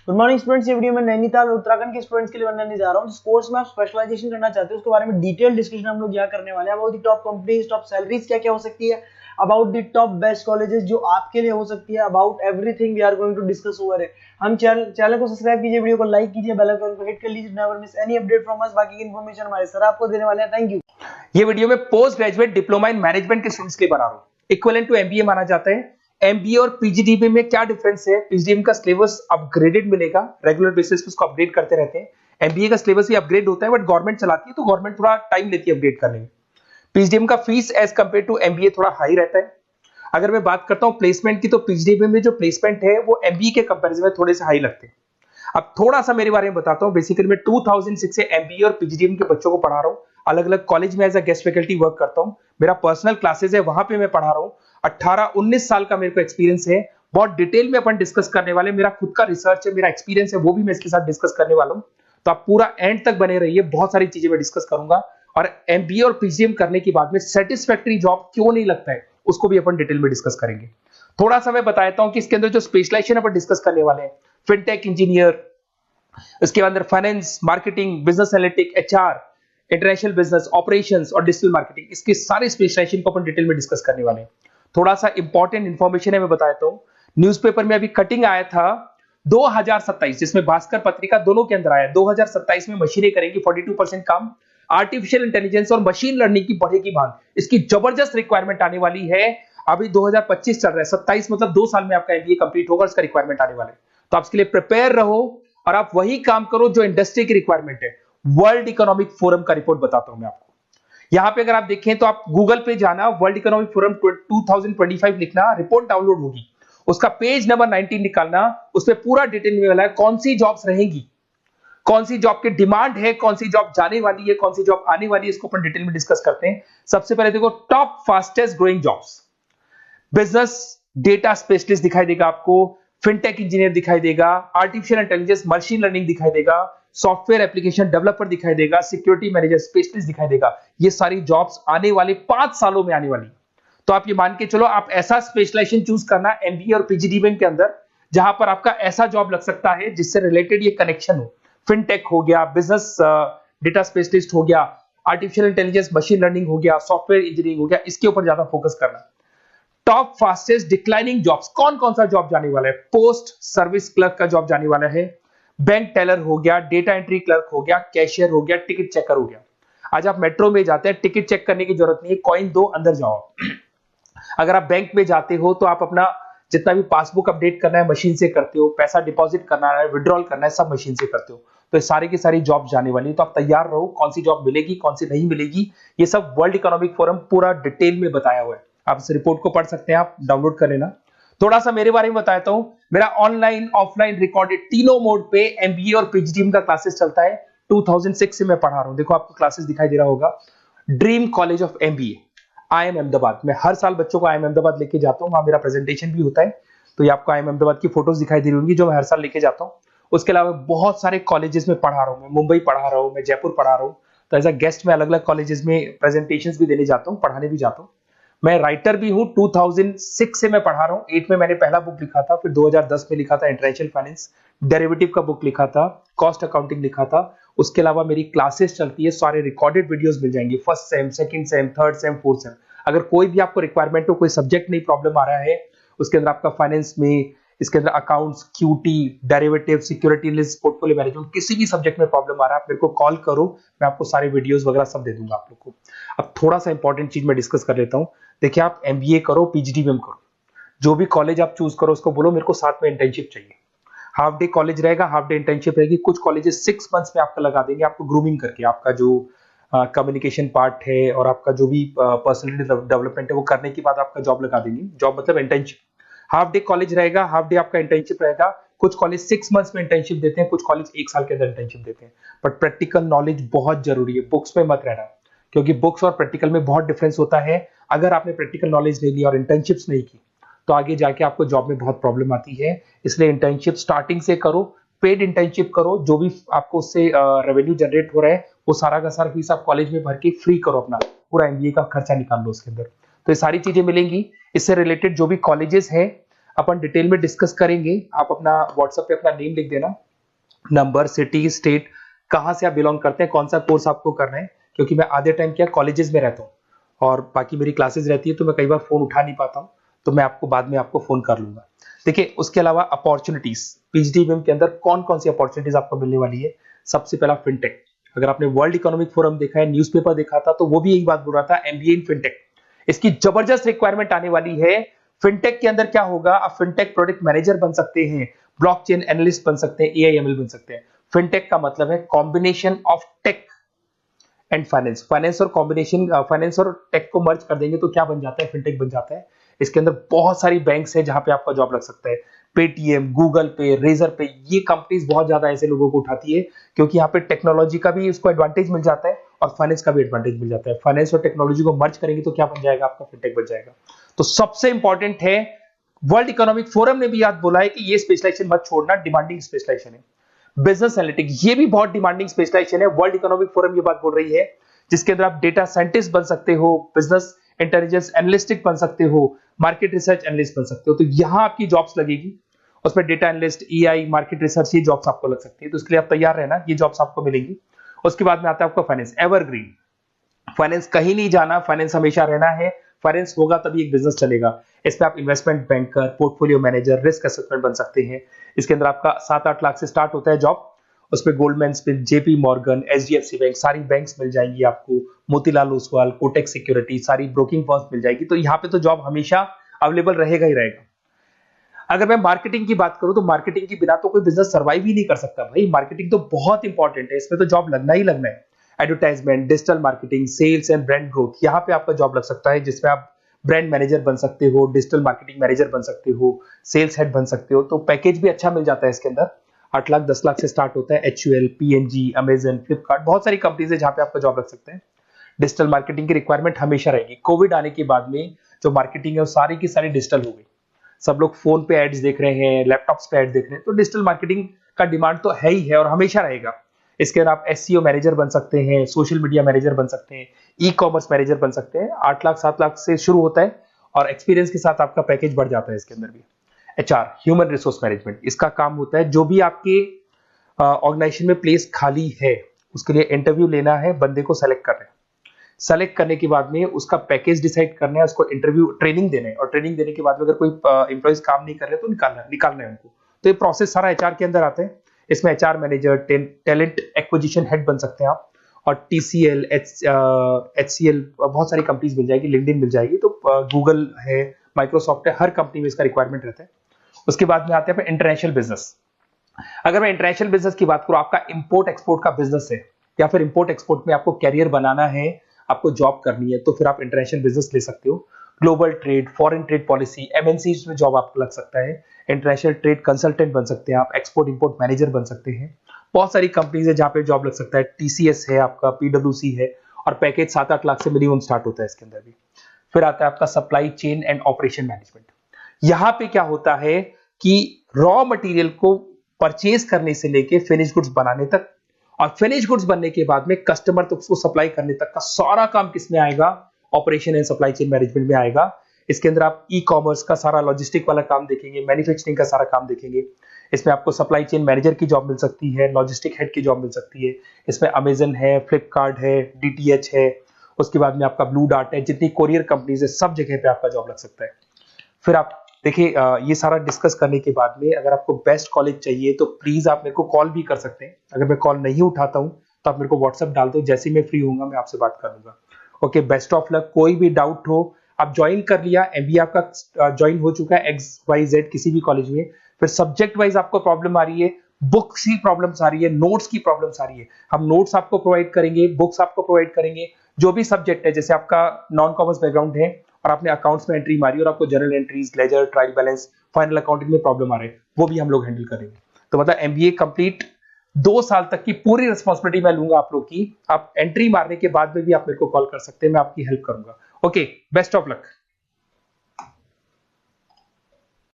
Good morning students, ये video में नैनीताल और उत्तराखंड के स्टूडेंट्स के लिए बनाने जा रहा हूँ। जिस कोर्स में आप स्पेशलाइजेशन करना चाहते हो उसके बारे में डिटेल डिस्कशन हम लोग यहाँ करने वाले हैं। About the top companies, top salaries क्या क्या हो सकती है, about the top best colleges जो आपके लिए हो सकती है, about everything we are going to discuss over है। हम चैनल को सब्सक्राइब कीजिए, वीडियो को लाइक कीजिए, बेल आइकन को हिट कर लीजिए, never miss any update from us. बाकी की इन्फॉर्मेशन हमारे सर आपको देने वाले हैं। Thank you. ये वीडियो में post graduate diploma in management के स्टूडेंट्स के लिए बना रहा हूँ। इक्विवेलेंट टू एमबीए माना जाता है। एमबीए और पीजीडीबी में क्या डिफरेंस है? पीजीडीबी का सिलेबस अपग्रेडेड मिलेगा, रेगुलर बेसिस पे उसको अपडेट करते रहते हैं। एमबीए का सिलेबस भी अपग्रेड होता है, बट गवर्नमेंट चलाती है तो गवर्नमेंट थोड़ा टाइम लेती है अपडेट करने में। पीजीडीबी का fees as compare to MBA थोड़ा हाई रहता है। अगर मैं बात करता हूँ प्लेसमेंट की, तो पीजीडीबी में जो प्लेसमेंट है वो एमबीए के कंपेरिजन में थोड़े से हाई लगते हैं। अब थोड़ा सा मेरे बारे में बताता हूँ। बेसिकली मैं 2006 से एमबीए और पीजीडीबी के बच्चों को पढ़ा रहा हूँ। अलग अलग कॉलेज में as a guest faculty work करता हूँ। मेरा पर्सनल क्लासेस है, वहां पे मैं पढ़ा रहा हूँ। 18-19 साल का मेरे को एक्सपीरियंस है। बहुत डिटेल में अपन डिस्कस करने वाले। मेरा खुद का रिसर्च है, मेरा एक्सपीरियंस है, वो भी मैं इसके साथ डिस्कस करने वाला हूँ। तो आप पूरा एंड तक बने रहिए, बहुत सारी चीजें मैं डिस्कस करूंगा। और एमबीए और पीजीडीबी करने के बाद में सेटिस्फैक्टरी जॉब क्यों नहीं लगता है, उसको भी अपन डिटेल में डिस्कस करेंगे। थोड़ा सा मैं बताता हूँ कि इसके अंदर जो स्पेशलाइजेशन अपन डिस्कस करने वाले हैं, फिनटेक इंजीनियर, इसके अंदर finance, marketing, business analytic, HR, international business, operations और डिजिटल मार्केटिंग, इसके सारे स्पेशलाइजेशन को अपन डिटेल में डिस्कस करने वाले हैं। थोड़ा सा इंपॉर्टेंट इंफॉर्मेशन है, मैं बताता हूं। न्यूज़पेपर में अभी कटिंग आया था 2027, जिसमें भास्कर पत्रिका दोनों के अंदर आया। 2027 में मशीनें करेंगी 42% काम। आर्टिफिशियल इंटेलिजेंस और मशीन लर्निंग की बढ़ेगी मांग, इसकी जबरदस्त रिक्वायरमेंट आने वाली है। अभी 2025 चल रहा है, 27 मतलब 2 साल में आपका एमबीए कंप्लीट होगा, इसका रिक्वायरमेंट आने वाला है। तो आप इसके लिए प्रिपेयर रहो और आप वही काम करो जो इंडस्ट्री की रिक्वायरमेंट है। वर्ल्ड इकोनॉमिक फोरम का रिपोर्ट बताता हूं मैं आपको। यहां पे अगर आप देखें तो आप गूगल पे जाना, वर्ल्ड इकोनॉमिक फोरम 2025 लिखना, रिपोर्ट डाउनलोड होगी। उसका पेज नंबर 19 निकालना, उसमें पूरा डिटेल में वाला है कौन सी जॉब्स रहेंगी, कौन सी जॉब की डिमांड है, कौन सी जॉब जाने वाली है, कौन सी जॉब आने वाली है। इसको अपन डिटेल में डिस्कस करते हैं। सबसे पहले देखो, top fastest growing jobs. Business data specialist दिखाई देगा आपको, फिनटेक इंजीनियर दिखाई देगा, आर्टिफिशियल इंटेलिजेंस मशीन लर्निंग दिखाई देगा, सॉफ्टवेयर एप्लीकेशन डेवलपर दिखाई देगा, सिक्योरिटी मैनेजर स्पेशलिस्ट दिखाई देगा। ये सारी जॉब्स आने वाले 5 सालों में आने वाली। तो आप ये मान के चलो, आप ऐसा स्पेशलाइजेशन चूज करना एमबीए और पीजीडीबी के अंदर, जहां पर आपका ऐसा जॉब लग सकता है जिससे रिलेटेड ये कनेक्शन हो। फिनटेक हो गया, बिजनेस डेटा स्पेशलिस्ट हो गया, आर्टिफिशियल इंटेलिजेंस मशीन लर्निंग हो गया, सॉफ्टवेयर इंजीनियरिंग हो गया, इसके ऊपर ज्यादा फोकस करना। टॉप फास्टेस्ट डिक्लाइनिंग जॉब्स, कौन कौन सा जॉब जाने वाला है? पोस्ट सर्विस क्लर्क का जॉब जाने वाला है, बैंक टेलर हो गया, डेटा एंट्री क्लर्क हो गया, कैशियर हो गया, टिकट चेकर हो गया। आज आप मेट्रो में जाते हैं, टिकट चेक करने की जरूरत नहीं है, कॉइन दो अंदर जाओ। अगर आप बैंक में जाते हो तो आप अपना जितना भी पासबुक अपडेट करना है मशीन से करते हो, पैसा डिपॉजिट करना है, विड्रॉल करना है, सब मशीन से करते हो। तो ये सारी की सारी जॉब जाने वाली है। तो आप तैयार रहो, कौन सी जॉब मिलेगी, कौन सी नहीं मिलेगी, ये सब वर्ल्ड इकोनॉमिक फोरम पूरा डिटेल में बताया हुआ है। आप इस रिपोर्ट को पढ़ सकते हैं, आप डाउनलोड कर लेना। थोड़ा सा मेरे बारे में बताता हूं। मेरा ऑनलाइन ऑफलाइन रिकॉर्डेड तीनों मोड पे एमबीए और पीजीडीबी का क्लासेस चलता है। 2006 से मैं पढ़ा रहा हूं। देखो आपको क्लासेस दिखाई दे रहा होगा, dream college of MBA, IIM Ahmedabad. मैं हर साल बच्चों को आईएम अहमदाबाद लेके जाता हूं, वहां मेरा प्रेजेंटेशन भी होता है। तो ये आपको आईएम अहमदाबाद की फोटोज दिखाई दे रही होंगी, जो मैं हर साल लेके जाता हूं। उसके अलावा बहुत सारे कॉलेजेस में पढ़ा रहा हूं। मैं मुंबई पढ़ा रहा हूं, मैं जयपुर पढ़ा रहा हूं। तो एज अ गेस्ट में अलग अलग कॉलेजेस में प्रेजेंटेशंस भी देने जाता हूं, पढ़ाने भी जाता हूं। मैं राइटर भी हूं। 2006 से मैं पढ़ा रहा हूं। 8 में मैंने पहला बुक लिखा था, फिर 2010 में लिखा था इंटरनेशनल फाइनेंस, डेरिवेटिव का बुक लिखा था, कॉस्ट अकाउंटिंग लिखा था। उसके अलावा मेरी क्लासेस चलती है, सारे रिकॉर्डेड वीडियोस मिल जाएंगे, first sem, second same, third same, fourth same. अगर कोई भी आपको रिक्वायरमेंट हो, कोई सब्जेक्ट नहीं प्रॉब्लम आ रहा है, उसके अंदर आपका फाइनेंस में, इसके अंदर accounts, QT, derivative, security list, portfolio management, किसी भी सब्जेक्ट में प्रॉब्लम आ रहा है, आप मेरे को कॉल करो, मैं आपको सारे वीडियोस वगैरह सब दे दूंगा आप लोग को। अब थोड़ा सा इंपॉर्टेंट चीज मैं डिस्कस कर लेता हूं। देखिए, आप एमबीए करो, पीजीडीबी करो, जो भी कॉलेज आप चूज करो, उसको बोलो मेरे को साथ में इंटर्नशिप चाहिए। हाफ डे कॉलेज रहेगा, हाफ डे इंटर्नशिप रहेगी। कुछ कॉलेजेस 6 मंथ्स में आपका लगा देंगे, आपको ग्रूमिंग करके, आपका जो कम्युनिकेशन पार्ट है और आपका जो भी पर्सनैलिटी डेवलपमेंट है वो करने के बाद आपका जॉब लगा देंगे। जॉब मतलब इंटर्नशिप। हाफ डे कॉलेज रहेगा, हाफ डे आपका इंटर्नशिप रहेगा। कुछ कॉलेज 6 मंथ्स में इंटर्नशिप देते हैं, कुछ कॉलेज 1 साल के अंदर इंटर्नशिप देते हैं। बट प्रैक्टिकल नॉलेज बहुत जरूरी है, बुक्स में मत रहना, क्योंकि बुक्स और प्रैक्टिकल में बहुत डिफरेंस होता है। अगर आपने प्रैक्टिकल नॉलेज नहीं ली और इंटर्नशिप्स नहीं की, तो आगे जाके आपको जॉब में बहुत प्रॉब्लम आती है। इसलिए इंटर्नशिप स्टार्टिंग से करो, पेड इंटर्नशिप करो, जो भी आपको उससे रेवेन्यू जनरेट हो रहा है वो सारा का सारा फीस आप कॉलेज में भर के फ्री करो, अपना पूरा एमबीए का खर्चा निकाल लो उसके अंदर। तो ये सारी चीजें मिलेंगी। इससे रिलेटेड जो भी कॉलेजेस है, अपन डिटेल में डिस्कस करेंगे। आप अपना व्हाट्सएप पे अपना नेम लिख देना, नंबर, सिटी, स्टेट, कहाँ से आप बिलोंग करते हैं, कौन सा कोर्स आपको करना है, क्योंकि मैं आधे टाइम क्या कॉलेजेस में रहता हूँ और बाकी मेरी क्लासेस रहती है, तो मैं कई बार फोन उठा नहीं पाता हूँ, तो मैं आपको बाद में आपको फोन कर लूंगा। देखिए, उसके अलावा अपॉर्चुनिटीज पीजीडीबीएम के अंदर कौन कौन सी अपॉर्चुनिटीज आपको मिलने वाली है। सबसे पहला फिनटेक। अगर आपने वर्ल्ड इकोनॉमिक फोरम देखा है, न्यूज़पेपर देखा था, तो वो भी यही बात बोल रहा था, एमबीए इन फिनटेक। इसकी जबरदस्त रिक्वायरमेंट आने वाली है। फिनटेक के अंदर क्या होगा, आप फिनटेक प्रोडक्ट मैनेजर बन सकते हैं, ब्लॉकचेन एनालिस्ट बन सकते हैं, एआईएमएल बन सकते हैं। फिनटेक का मतलब है combination of tech and finance. Finance और टेक को मर्ज कर देंगे तो क्या बन जाता है, फिनटेक बन जाता है। इसके अंदर बहुत सारी बैंक्स है जहां पे आपका जॉब लग सकता है। पेटीएम, गूगल पे, रेजर पे, ये कंपनीज बहुत ज्यादा ऐसे लोगों को उठाती है, क्योंकि यहाँ पे टेक्नोलॉजी का भी उसको एडवांटेज मिल जाता है और फाइनेंस का भी एडवांटेज मिल जाता है। फाइनेंस और टेक्नोलॉजी को मर्ज करेंगे तो क्या बन जाएगा, आपका फिनटेक बन जाएगा। तो सबसे इंपॉर्टेंट है, वर्ल्ड इकोनॉमिक फोरम ने भी याद बोला है कि ये स्पेशलाइजेशन मत छोड़ना, डिमांडिंग स्पेशलाइजेशन है। बिजनेस एनालिटिक, ये भी बहुत डिमांडिंग स्पेशलाइजेशन है। वर्ल्ड इकोनॉमिक फोरम ये बात बोल रही है, जिसके अंदर आप डेटा साइंटिस्ट बन सकते हो, बिजनेस इंटेलिजेंस एनालिस्टिक बन सकते हो, मार्केट रिसर्च एनालिस्ट बन सकते हो। तो यहां आपकी जॉब्स लगेगी, उसमें data analyst, EI, market research, ये जॉब्स आपको लग सकती है। तो इसके लिए आप तैयार रहना, ये जॉब्स आपको मिलेंगी। उसके बाद में आता है आपका फाइनेंस, एवरग्रीन। फाइनेंस कहीं नहीं जाना, फाइनेंस हमेशा रहना है। फाइनेंस होगा तभी एक बिजनेस चलेगा। इसमें आप investment banker, portfolio manager, risk assessment बन सकते हैं। इसके अंदर आपका 7-8 लाख से स्टार्ट होता है जॉब। उसमें Goldman Smith, JP Morgan, HDFC bank, सारी बैंक्स मिल जाएंगी आपको, मोतीलाल ओसवाल, कोटक सिक्योरिटी, सारी ब्रोकिंग फर्म्स मिल जाएगी। तो यहाँ पे तो जॉब हमेशा अवेलेबल रहेगा ही रहेगा। अगर मैं मार्केटिंग की बात करूं तो मार्केटिंग के बिना तो कोई बिजनेस सर्वाइव ही नहीं कर सकता भाई। मार्केटिंग तो बहुत इंपॉर्टेंट है, इसमें तो जॉब लगना ही लगना है। Advertisement, digital marketing, sales and brand growth, यहाँ पे आपका जॉब लग सकता है, जिसमें आप ब्रांड मैनेजर बन सकते हो, डिजिटल मार्केटिंग मैनेजर बन सकते हो, सेल्स हेड बन सकते हो। तो पैकेज भी अच्छा मिल जाता है इसके अंदर, 8 लाख 10 लाख से स्टार्ट होता है। एचयूएल, पीएनजी, अमेजन, फ्लिपकार्ट, बहुत सारी कंपनीज है जहां पे आपका जॉब लग सकते हैं। डिजिटल मार्केटिंग की रिक्वायरमेंट हमेशा रहेगी। कोविड आने के बाद में जो मार्केटिंग है वो सारी की सारी डिजिटल हो गई। सब लोग फोन पे एड्स देख रहे हैं, लैपटॉप्स पे एड देख रहे हैं, तो डिजिटल मार्केटिंग का डिमांड तो है ही है और हमेशा रहेगा। इसके अंदर आप एसईओ मैनेजर बन सकते हैं, सोशल मीडिया मैनेजर बन सकते हैं, ई कॉमर्स मैनेजर बन सकते हैं। 8 लाख 7 लाख से शुरू होता है और एक्सपीरियंस के साथ आपका पैकेज बढ़ जाता है इसके अंदर भी। एचआर, ह्यूमन रिसोर्स मैनेजमेंट, इसका काम होता है जो भी आपके ऑर्गेनाइजेशन में प्लेस खाली है उसके लिए इंटरव्यू लेना है, बंदे को सेलेक्ट करना है। सेलेक्ट करने के बाद में उसका पैकेज डिसाइड करना है, उसको इंटरव्यू ट्रेनिंग देना है और ट्रेनिंग देने के बाद में अगर कोई एम्प्लॉइज काम नहीं कर रहे तो निकालना है उनको। तो ये प्रोसेस सारा एचआर के अंदर आता है। इसमें HR manager, talent acquisition head बन सकते हैं आप, और टीसीएल, एचसीएल, बहुत सारी कंपनीज मिल जाएगी, लिंक्डइन मिल जाएगी, तो गूगल है, माइक्रोसॉफ्ट है, हर कंपनी में इसका रिक्वायरमेंट रहता है। उसके बाद में आते हैं इंटरनेशनल बिजनेस। अगर मैं इंटरनेशनल बिजनेस की बात करूं, आपका इंपोर्ट एक्सपोर्ट का बिजनेस है या फिर इंपोर्ट एक्सपोर्ट में आपको कैरियर बनाना है, आपको जॉब करनी है, तो फिर आप इंटरनेशनल बिजनेस ले सकते हो। Global trade, foreign trade policy, MNCs में जॉब आपको लग सकता है। इंटरनेशनल ट्रेड कंसल्टेंट बन सकते हैं आप, एक्सपोर्ट इंपोर्ट मैनेजर बन सकते हैं। बहुत सारी कंपनीज है जहां पे जॉब लग सकता है। टीसीएस है आपका, पीडब्ल्यूसी है, और पैकेज 7-8 लाख से मिनिमम स्टार्ट होता है इसके अंदर भी। फिर आता है आपका supply chain and operation management. यहां पे क्या होता है कि रॉ मटेरियल को परचेज करने से लेके फिनिश गुड्स बनाने तक, और फिनिश गुड्स बनने के बाद में कस्टमर तक उसको सप्लाई करने तक का सारा काम किसमें आएगा, operation and supply chain management में आएगा। इसके अंदर आप ई कॉमर्स का सारा लॉजिस्टिक वाला काम देखेंगे, मैन्युफैक्चरिंग का सारा काम देखेंगे। इसमें आपको सप्लाई चेन मैनेजर की जॉब मिल सकती है, लॉजिस्टिक हेड की जॉब मिल सकती है। इसमें अमेजन है, फ्लिपकार्ट है, डीटीएच है, उसके बाद में आपका ब्लू डार्ट है, जितनी कोरियर कंपनीज है सब जगह पे आपका जॉब लग सकता है। फिर आप देखिए, ये सारा डिस्कस करने के बाद में अगर आपको बेस्ट कॉलेज चाहिए तो प्लीज आप मेरे को कॉल भी कर सकते हैं। अगर मैं कॉल नहीं उठाता हूं तो आप मेरे को व्हाट्सएप डाल दो, जैसे ही मैं फ्री होऊंगा मैं आपसे बात करूंगा। Okay, best of luck. कोई भी डाउट हो, आप ज्वाइन कर लिया, एमबीए आपका ज्वाइन हो चुका है XYZ किसी भी कॉलेज में, फिर सब्जेक्ट वाइज आपको प्रॉब्लम आ रही है, बुक्स की प्रॉब्लम्स आ रही है, नोट्स की प्रॉब्लम्स आ रही है, हम नोट्स आपको प्रोवाइड करेंगे, बुक्स आपको प्रोवाइड करेंगे। जो भी सब्जेक्ट है, जैसे आपका नॉन कॉमर्स बैकग्राउंड है और आपने अकाउंट्स में एंट्री मारी और आपको general entries, ledger, trial balance, final accounting में प्रॉब्लम आ रहे हैं, वो भी हम लोग हैंडल करेंगे। तो मतलब एमबीए कंप्लीट 2 साल तक की पूरी रिस्पॉन्सिबिलिटी मैं लूंगा आप लोग की। आप एंट्री मारने के बाद में भी आप मेरे को कॉल कर सकते हैं, मैं आपकी हेल्प करूंगा। Okay, best of luck.